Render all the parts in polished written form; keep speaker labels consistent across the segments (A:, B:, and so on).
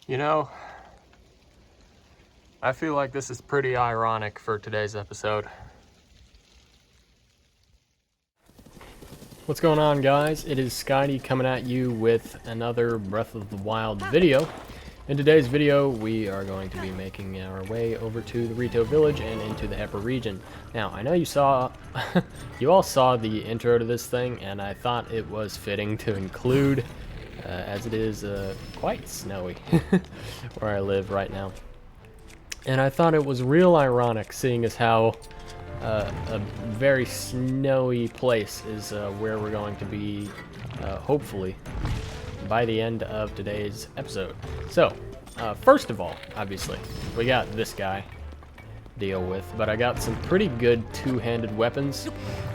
A: You know, I feel like this is pretty ironic for today's episode. What's going on, guys? It is SkyDee coming at you with another Breath of the Wild video. In today's video, we are going to be making our way over to the Rito Village and into the Hebra region. Now, I know you saw, you all saw the intro to this thing, and I thought it was fitting to include, as it is quite snowy where I live right now. And I thought it was real ironic, seeing as how a very snowy place is where we're going to be, hopefully, by the end of today's episode. So, first of all, obviously, we got this guy to deal with, but I got some pretty good two-handed weapons.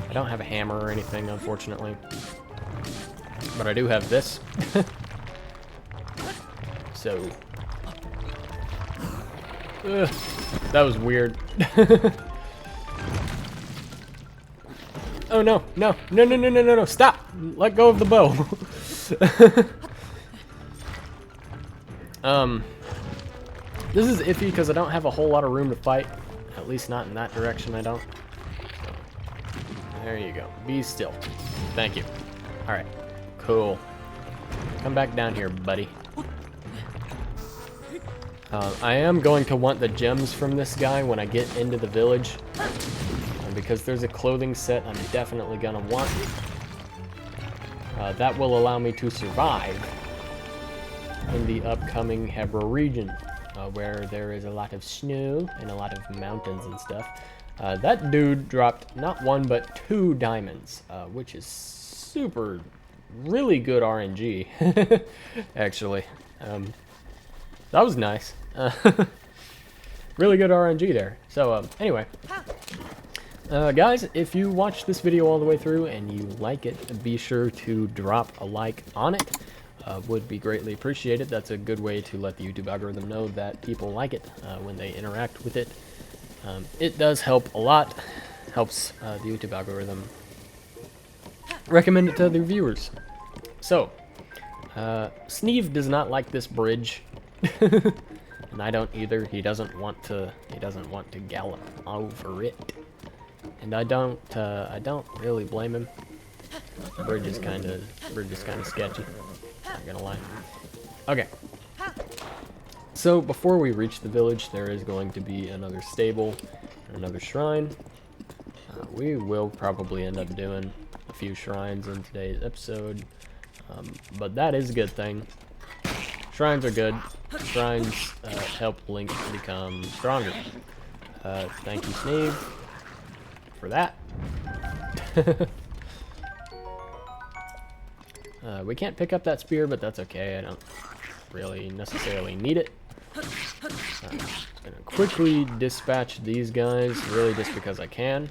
A: I don't have a hammer or anything, unfortunately, but I do have this. So, that was weird. Oh no, no, no, no, no, no, no, no, stop! Let go of the bow. This is iffy because I don't have a whole lot of room to fight. At least not in that direction, I don't. So, there you go. Be still. Thank you. Alright. Cool. Come back down here, buddy. I am going to want the gems from this guy when I get into the village. Because there's a clothing set I'm definitely going to want. That will allow me to survive in the upcoming Hebra region, where there is a lot of snow and a lot of mountains and stuff. That dude dropped not one but 2 diamonds, which is super, really good RNG, actually. That was nice. Really good RNG there. So, anyway. Guys, if you watch this video all the way through and you like it, be sure to drop a like on it. Would be greatly appreciated. That's a good way to let the YouTube algorithm know that people like it when they interact with it. It does help a lot. Helps the YouTube algorithm recommend it to other viewers. So, Sneeve does not like this bridge. And I don't either. He doesn't want to gallop over it. And I don't really blame him. The bridge is kind of sketchy. Not gonna lie. Okay. So before we reach the village, there is going to be another stable, another shrine. We will probably end up doing a few shrines in today's episode, but that is a good thing. Shrines are good. Shrines help Link become stronger. Thank you, Sneeve, for that. We can't pick up that spear, but that's okay. I don't really necessarily need it. I'm gonna quickly dispatch these guys, really just because I can.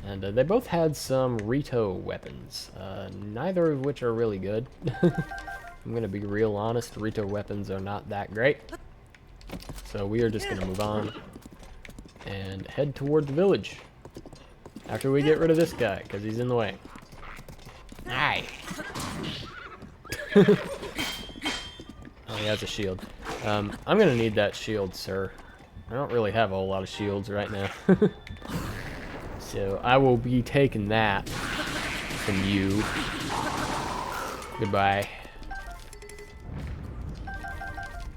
A: And they both had some Rito weapons, neither of which are really good. I'm gonna be real honest, Rito weapons are not that great. So we are just gonna move on and head toward the village after we get rid of this guy, because he's in the way. Aye. Oh, he has a shield. I'm gonna need that shield, sir. I don't really have a whole lot of shields right now. So I will be taking that from you. Goodbye.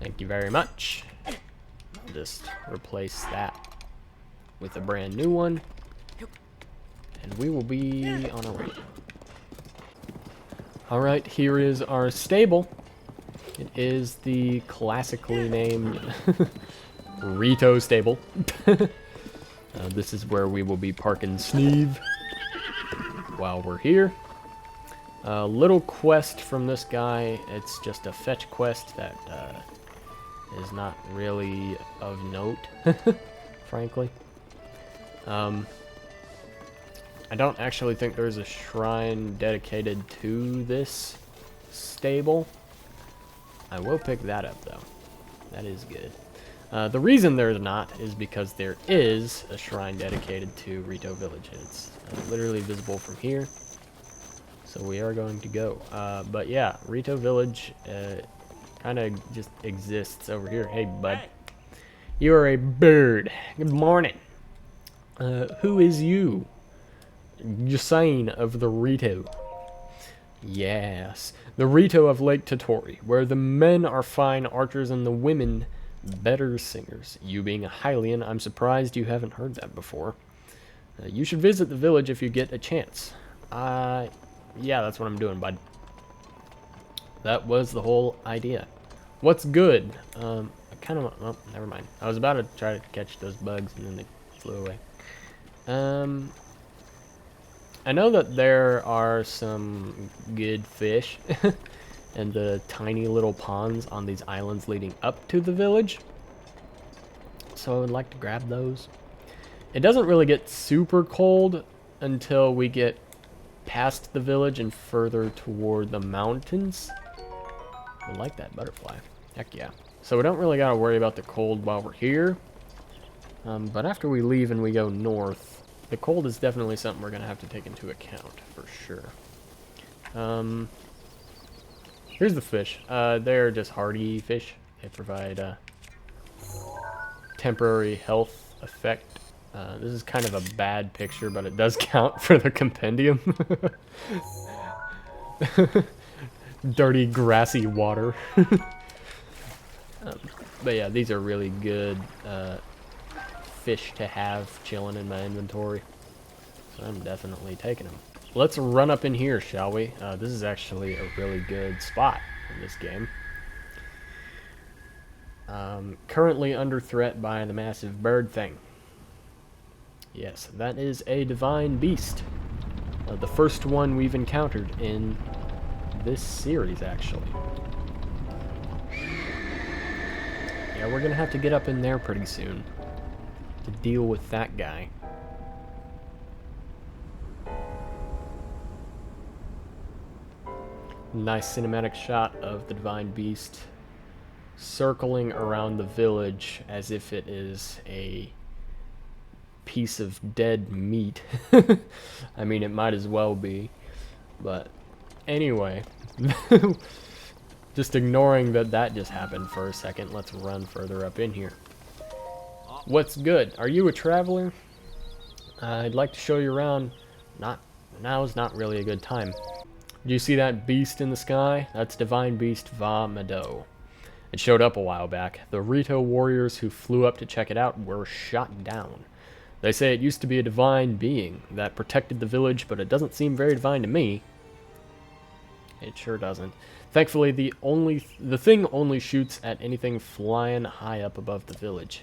A: Thank you very much. I'll just replace that with a brand new one. And we will be on our way. Alright, here is our stable. It is the classically named Rito stable. This is where we will be parking Sneeve while we're here. A little quest from this guy. It's just a fetch quest that is not really of note, frankly. I don't actually think there's a shrine dedicated to this stable. I will pick that up, though. That is good. The reason there's not is because there is a shrine dedicated to Rito Village. It's literally visible from here. So we are going to go. But yeah, Rito Village kind of just exists over here. Hey, bud. You are a bird. Good morning. Who is you? Jasine of the Rito. Yes, the Rito of Lake Totori, where the men are fine archers and the women better singers. You being a Hylian, I'm surprised you haven't heard that before. You should visit the village if you get a chance. Yeah, that's what I'm doing, bud. That was the whole idea. What's good? I kind of... Oh, never mind. I was about to try to catch those bugs, and then they flew away. I know that there are some good fish in the tiny little ponds on these islands leading up to the village. So I would like to grab those. It doesn't really get super cold until we get past the village and further toward the mountains. I like that butterfly. Heck yeah. So we don't really got to worry about the cold while we're here. But after we leave and we go north, the cold is definitely something we're going to have to take into account, for sure. Here's the fish. They're just hardy fish. They provide a temporary health effect. This is kind of a bad picture, but it does count for the compendium. Dirty, grassy water. But yeah, these are really good fish to have chilling in my inventory. So I'm definitely taking them. Let's run up in here, shall we? This is actually a really good spot in this game. Currently under threat by the massive bird thing. Yes, that is a Divine Beast. The first one we've encountered in this series, actually. Yeah, we're gonna have to get up in there pretty soon to deal with that guy. Nice cinematic shot of the Divine Beast circling around the village as if it is a piece of dead meat. I mean, it might as well be. But anyway, just ignoring that just happened for a second, let's run further up in here. What's good? Are you a traveler? I'd like to show you around. Now is not really a good time. Do you see that beast in the sky? That's Divine Beast Vah Medoh. It showed up a while back. The Rito warriors who flew up to check it out were shot down. They say it used to be a divine being that protected the village, but it doesn't seem very divine to me. It sure doesn't. Thankfully, the thing only shoots at anything flying high up above the village.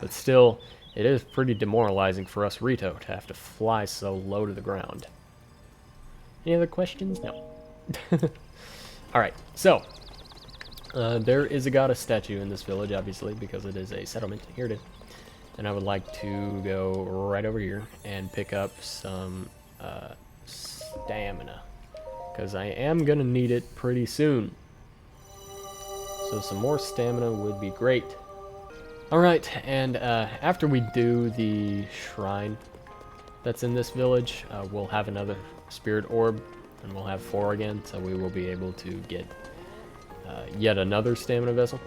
A: But still, it is pretty demoralizing for us Rito to have to fly so low to the ground. Any other questions? No. Alright, so there is a goddess statue in this village, obviously, because it is a settlement. Here it is. And I would like to go right over here and pick up some stamina, because I am going to need it pretty soon. So some more stamina would be great. Alright, and after we do the shrine that's in this village, we'll have another spirit orb, and we'll have 4 again, so we will be able to get yet another stamina vessel.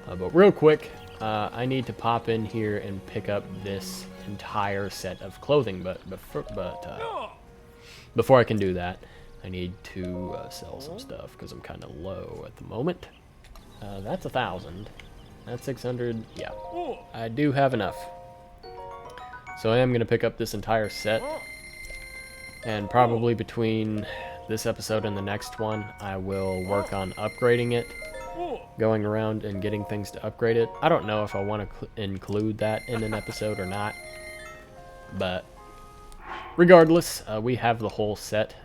A: But real quick, I need to pop in here and pick up this entire set of clothing, but before I can do that, I need to sell some stuff, because I'm kind of low at the moment. That's 1,000. That's 600. Yeah, I do have enough. So I am going to pick up this entire set. And probably between this episode and the next one, I will work on upgrading it. Going around and getting things to upgrade it. I don't know if I want to include that in an episode or not. But regardless, we have the whole set.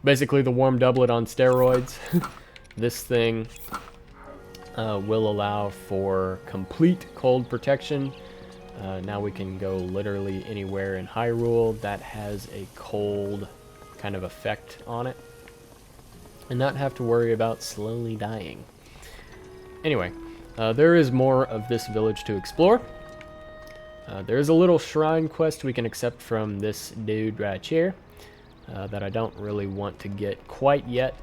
A: Basically the warm doublet on steroids. This thing will allow for complete cold protection. Now we can go literally anywhere in Hyrule that has a cold kind of effect on it, and not have to worry about slowly dying. Anyway, there is more of this village to explore. There is a little shrine quest we can accept from this dude right here that I don't really want to get quite yet.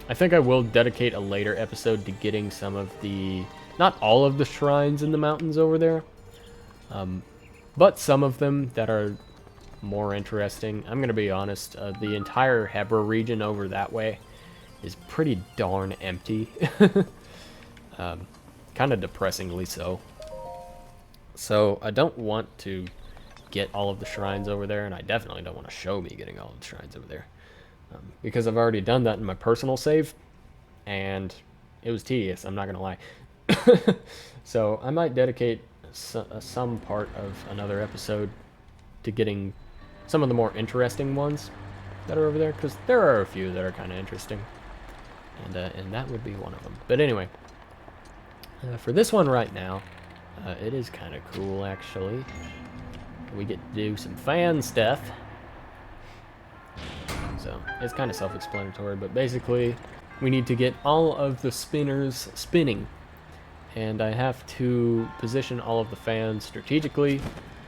A: I think I will dedicate a later episode to getting some of the, not all of the shrines in the mountains over there, but some of them that are more interesting. I'm going to be honest, the entire Hebra region over that way is pretty darn empty. Kind of depressingly so. So I don't want to get all of the shrines over there, and I definitely don't want to show me getting all of the shrines over there. Because I've already done that in my personal save, and it was tedious, I'm not going to lie. So I might dedicate some part of another episode to getting some of the more interesting ones that are over there, because there are a few that are kind of interesting, and that would be one of them. But anyway, for this one right now, it is kind of cool actually. We get to do some fan stuff. So it's kind of self-explanatory, but basically we need to get all of the spinners spinning, and I have to position all of the fans strategically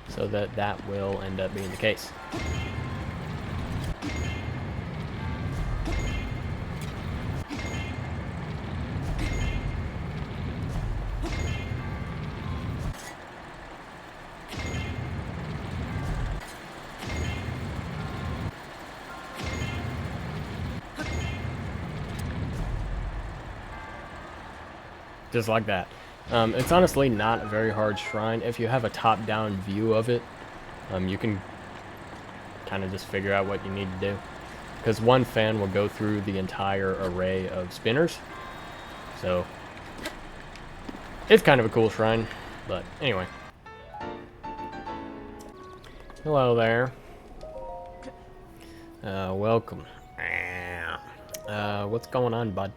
A: so that that will end up being the case. Just like that. It's honestly not a very hard shrine. If you have a top-down view of it, you can kind of just figure out what you need to do. Because one fan will go through the entire array of spinners. So, it's kind of a cool shrine. But anyway. Hello there. Welcome. What's going on, bud?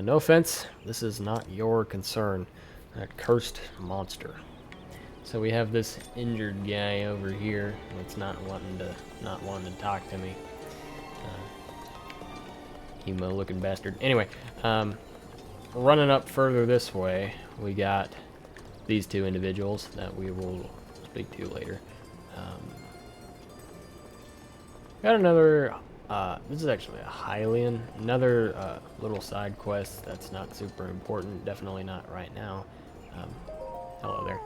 A: No offense, this is not your concern. That cursed monster. So we have this injured guy over here that's not wanting to talk to me. Emo-looking bastard. Anyway, running up further this way, we got these two individuals that we will speak to later. Got another. This is actually a Hylian. Another little side quest that's not super important. Definitely not right now. Hello there.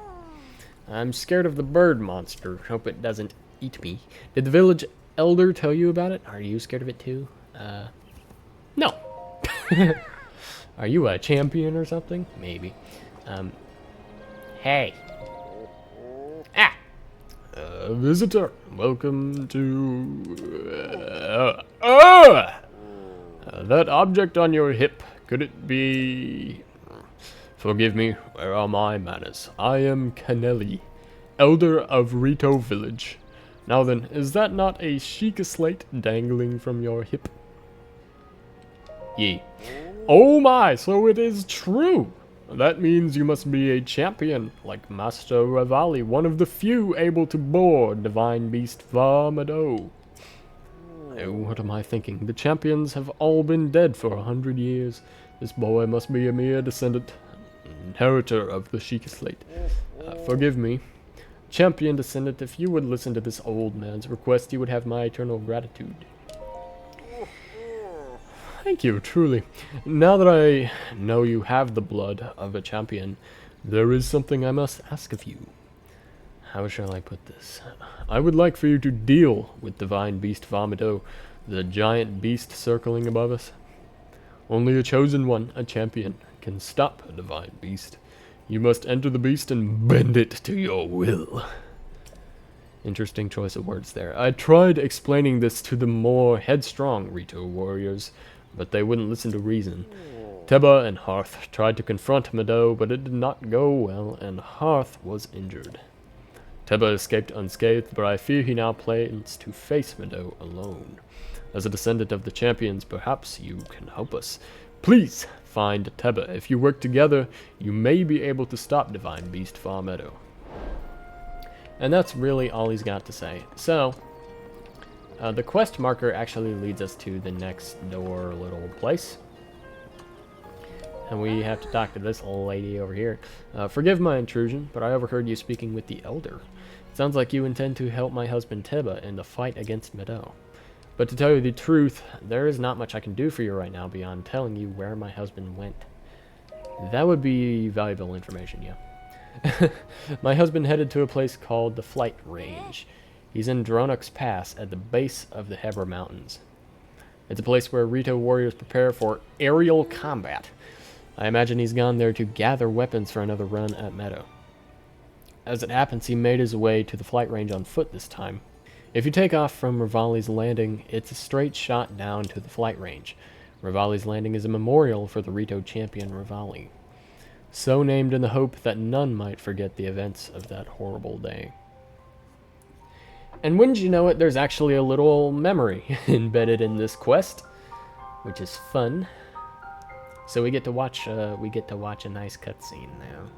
A: I'm scared of the bird monster. Hope it doesn't eat me. Did the village elder tell you about it? Are you scared of it too? No. Are you a champion or something? Maybe. Hey. Ah! Visitor, welcome to... that object on your hip, could it be... Forgive me, where are my manners? I am Canelli, elder of Rito Village. Now then, is that not a Sheikah slate dangling from your hip? Ye. Oh my, so it is true! That means you must be a champion, like Master Ravali, one of the few able to board Divine Beast Vah Medoh. Oh, what am I thinking? The champions have all been dead for 100 years. This boy must be a mere descendant, inheritor of the Sheikah slate. Forgive me. Champion descendant, if you would listen to this old man's request, you would have my eternal gratitude. Thank you, truly. Now that I know you have the blood of a champion, there is something I must ask of you. How shall I put this? I would like for you to deal with Divine Beast Vah Medoh, the giant beast circling above us. Only a chosen one, a champion, can stop a divine beast. You must enter the beast and bend it to your will. Interesting choice of words there. I tried explaining this to the more headstrong Rito warriors, but they wouldn't listen to reason. Teba and Hearth tried to confront Medoh, but it did not go well, and Hearth was injured. Teba escaped unscathed, but I fear he now plans to face Medoh alone. As a descendant of the champions, perhaps you can help us. Please find Teba. If you work together, you may be able to stop Divine Beast Vah Medoh. And that's really all he's got to say. So, the quest marker actually leads us to the next door little place. And we have to talk to this lady over here. Forgive my intrusion, but I overheard you speaking with the elder. It sounds like you intend to help my husband Teba in the fight against Medoh. But to tell you the truth, there is not much I can do for you right now beyond telling you where my husband went. That would be valuable information, yeah. My husband headed to a place called the Flight Range. He's in Dronok's Pass at the base of the Hebra Mountains. It's a place where Rito warriors prepare for aerial combat. I imagine he's gone there to gather weapons for another run at Medoh. As it happens, he made his way to the Flight Range on foot this time. If you take off from Rivali's Landing, it's a straight shot down to the Flight Range. Rivali's Landing is a memorial for the Rito champion Rivali, so named in the hope that none might forget the events of that horrible day. And wouldn't you know it, there's actually a little memory embedded in this quest, which is fun. So we get to watch a nice cutscene now.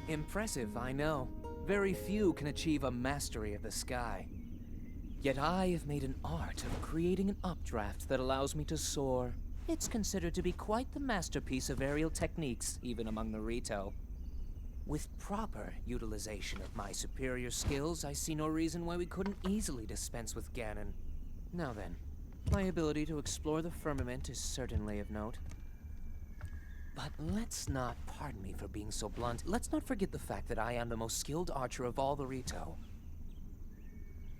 B: Impressive, I know. Very few can achieve a mastery of the sky. Yet I have made an art of creating an updraft that allows me to soar. It's considered to be quite the masterpiece of aerial techniques, even among the Rito. With proper utilization of my superior skills, I see no reason why we couldn't easily dispense with Ganon. Now then, my ability to explore the firmament is certainly of note. But let's not, pardon me for being so blunt, let's not forget the fact that I am the most skilled archer of all the Rito.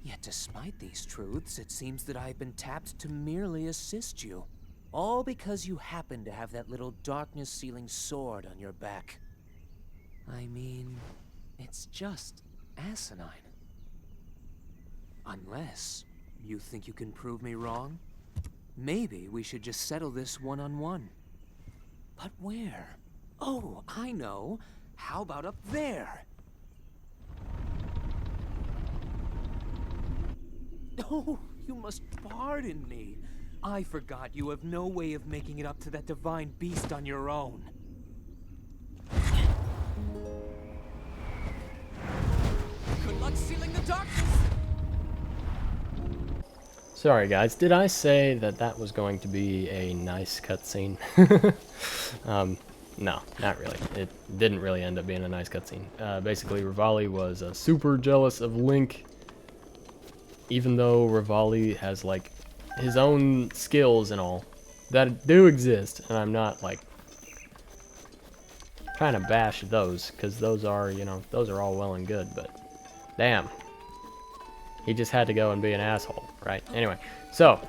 B: Yet despite these truths, it seems that I've been tapped to merely assist you. All because you happen to have that little darkness-sealing sword on your back. I mean, it's just asinine. Unless you think you can prove me wrong, maybe we should just settle this one-on-one. But where? Oh, I know. How about up there? Oh, you must pardon me. I forgot you have no way of making it up to that Divine Beast on your own. Good luck sealing the darkness!
A: Sorry guys, did I say that that was going to be a nice cutscene? No, not really. It didn't really end up being a nice cutscene. Basically, Rivali was super jealous of Link, even though Rivali has, like, his own skills and all that do exist, and I'm not, like, trying to bash those, because those are, you know, those are all well and good, but damn. He just had to go and be an asshole, right? Anyway, so,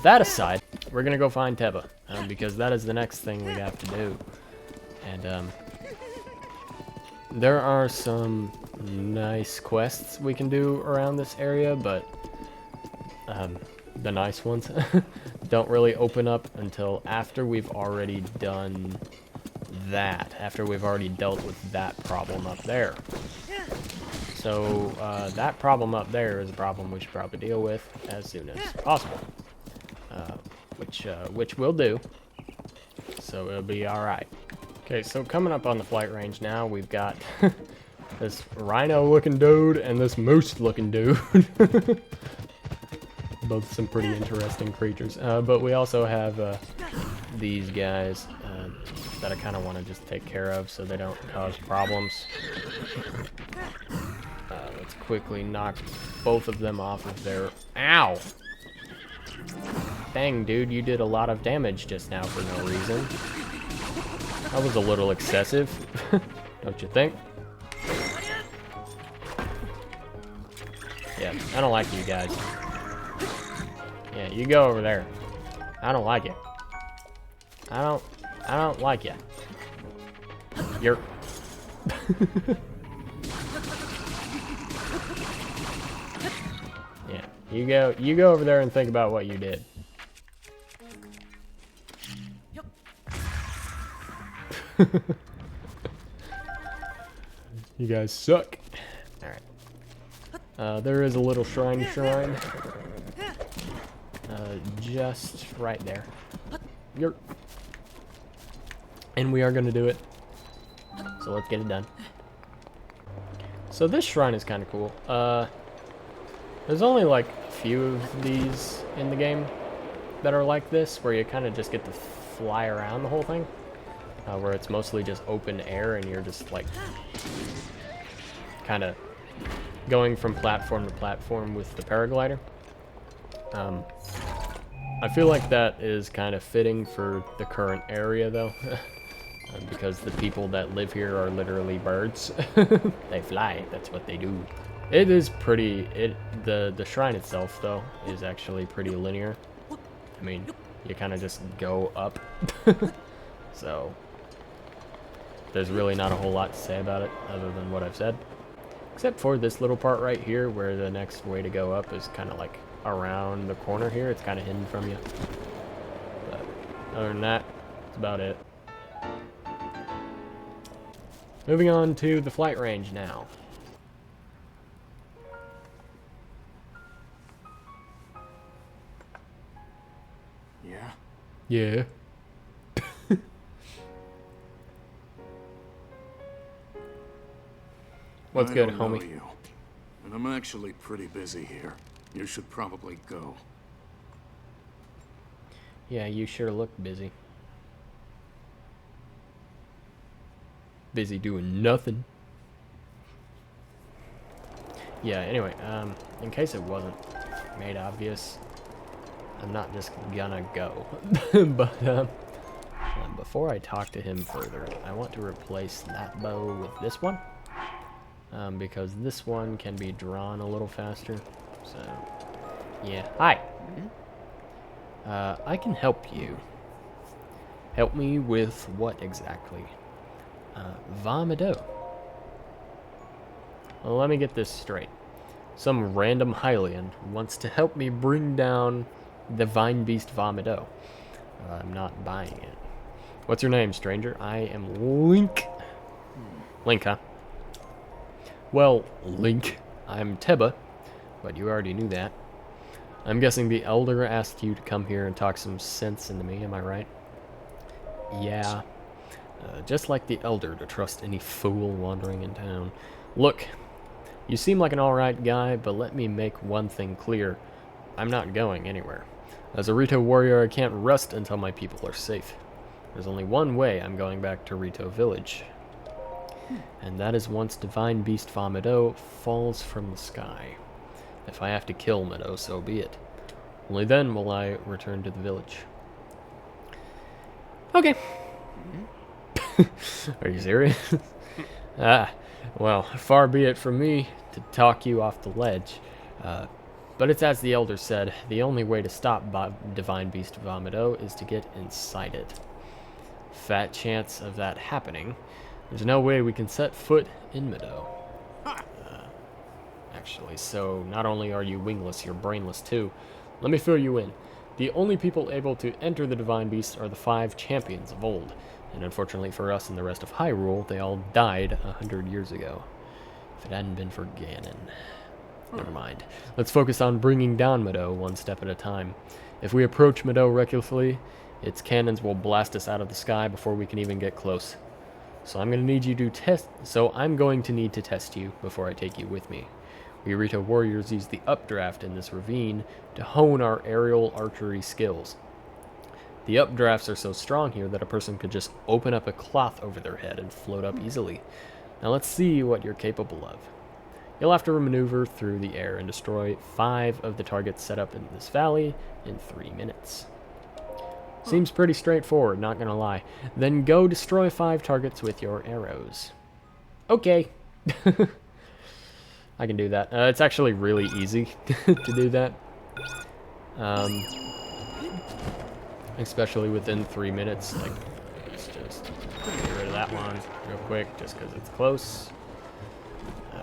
A: that aside, we're gonna go find Teba, because that is the next thing we have to do. And, there are some nice quests we can do around this area, but, the nice ones don't really open up until after we've already done that, after we've already dealt with that problem up there. So, that problem up there is a problem we should probably deal with as soon as possible. Which we'll do. So it'll be alright. Okay, so coming up on the flight range now, we've got this rhino-looking dude and this moose-looking dude. Both some pretty interesting creatures. But we also have these guys that I kind of want to just take care of so they don't cause problems. Let's quickly knock both of them off of their... Ow! Dang, dude, you did a lot of damage just now for no reason. That was a little excessive, don't you think? Yeah, I don't like you guys. Yeah, you go over there. I don't like it. I don't like you. You're... Yeah, you go over there and think about what you did. You guys suck. Alright. There is a little shrine. just right there. And we are going to do it. So let's get it done. So this shrine is kind of cool. There's only like a few of these in the game that are like this, where you kind of just get to fly around the whole thing. Where it's mostly just open air and you're just like kind of going from platform to platform with the paraglider. I feel like that is kind of fitting for the current area though. Because the people that live here are literally birds. They fly, that's what they do. It is pretty, the shrine itself though is actually pretty linear. I mean, you kind of just go up. So there's really not a whole lot to say about it other than what I've said. Except for this little part right here where the next way to go up is kind of like around the corner here. It's kind of hidden from you. But other than that, that's about it. Moving on to the flight range now.
C: Yeah?
A: Yeah. What's good,
C: I don't know
A: homie?
C: you, and I'm actually pretty busy here. You should probably go.
A: Yeah, you sure look busy. Busy doing nothing. Yeah, anyway, in case it wasn't made obvious, I'm not just gonna go. But, before I talk to him further, I want to replace that bow with this one. Because this one can be drawn a little faster. So, yeah. Hi! I can help you. Help me with what exactly? Vah Medoh. Well, let me get this straight. Some random Hylian wants to help me bring down Divine Beast Vah Medoh. I'm not buying it. What's your name, stranger? I am Link. Link, huh? Well, Link, I'm Teba, but you already knew that. I'm guessing the Elder asked you to come here and talk some sense into me, am I right? Yeah. Just like the Elder to trust any fool wandering in town. Look, you seem like an alright guy, but let me make one thing clear. I'm not going anywhere. As a Rito warrior, I can't rest until my people are safe. There's only one way I'm going back to Rito Village. And that is once Divine Beast Vah Medoh falls from the sky. If I have to kill Medoh, so be it. Only then will I return to the village. Okay. Are you serious? Well, far be it from me to talk you off the ledge. But it's as the Elder said, the only way to stop Divine Beast Vah Medoh is to get inside it. Fat chance of that happening. There's no way we can set foot in Medoh. Actually, so not only are you wingless, you're brainless too. Let me fill you in. The only people able to enter the Divine Beast are the 5 champions of old. And unfortunately for us and the rest of Hyrule, they all died 100 years ago. If it hadn't been for Ganon. Never mind. Let's focus on bringing down Medoh one step at a time. If we approach Medoh recklessly, its cannons will blast us out of the sky before we can even get close. So I'm going to need to test you before I take you with me. We Rito warriors use the updraft in this ravine to hone our aerial archery skills. The updrafts are so strong here that a person could just open up a cloth over their head and float up easily. Now let's see what you're capable of. You'll have to maneuver through the air and destroy 5 of the targets set up in this valley in 3 minutes. Seems pretty straightforward, not gonna lie. Then go destroy 5 targets with your arrows. Okay. I can do that. It's actually really easy to do that. Especially within 3 minutes. Like, let's just get rid of that one real quick, just because it's close.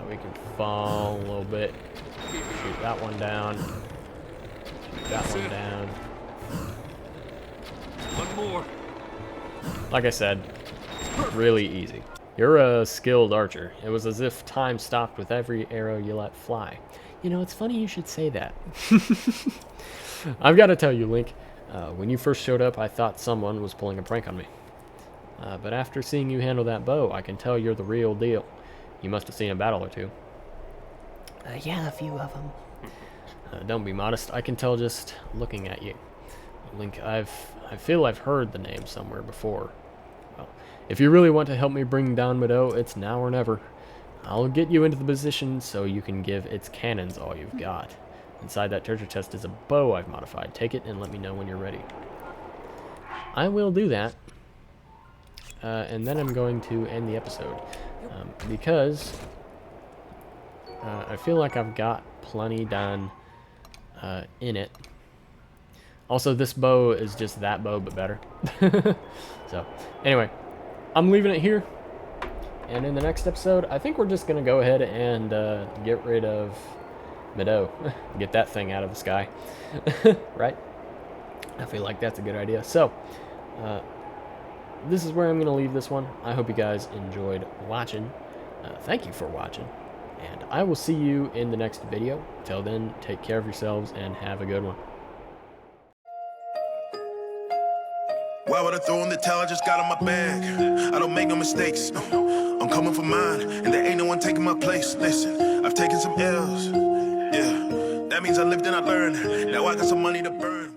A: We can fall a little bit. Shoot that one down. Shoot that one down.
C: One more.
A: Like I said, really easy. You're a skilled archer. It was as if time stopped with every arrow you let fly. You know, it's funny you should say that. I've got to tell you, Link, when you first showed up, I thought someone was pulling a prank on me. But after seeing you handle that bow, I can tell you're the real deal. You must have seen a battle or two.
D: Yeah, a few of them.
A: Don't be modest. I can tell just looking at you. Link, I feel I've heard the name somewhere before. Well, if you really want to help me bring down Medoh, it's now or never. I'll get you into the position so you can give its cannons all you've got. Inside that treasure chest is a bow I've modified. Take it and let me know when you're ready. I will do that. And then I'm going to end the episode. Because I feel like I've got plenty done in it. Also, this bow is just that bow, but better. So, anyway, I'm leaving it here. And in the next episode, I think we're just going to go ahead and get rid of Medoh. Get that thing out of the sky. Right? I feel like that's a good idea. So, this is where I'm going to leave this one. I hope you guys enjoyed watching. Thank you for watching. And I will see you in the next video. Till then, take care of yourselves and have a good one.
E: Why would I throw in the towel? I just got on my bag. I don't make no mistakes. I'm coming for mine, and there ain't no one taking my place. Listen, I've taken some L's. Yeah, that means I lived and I learned. Now I got some money to burn.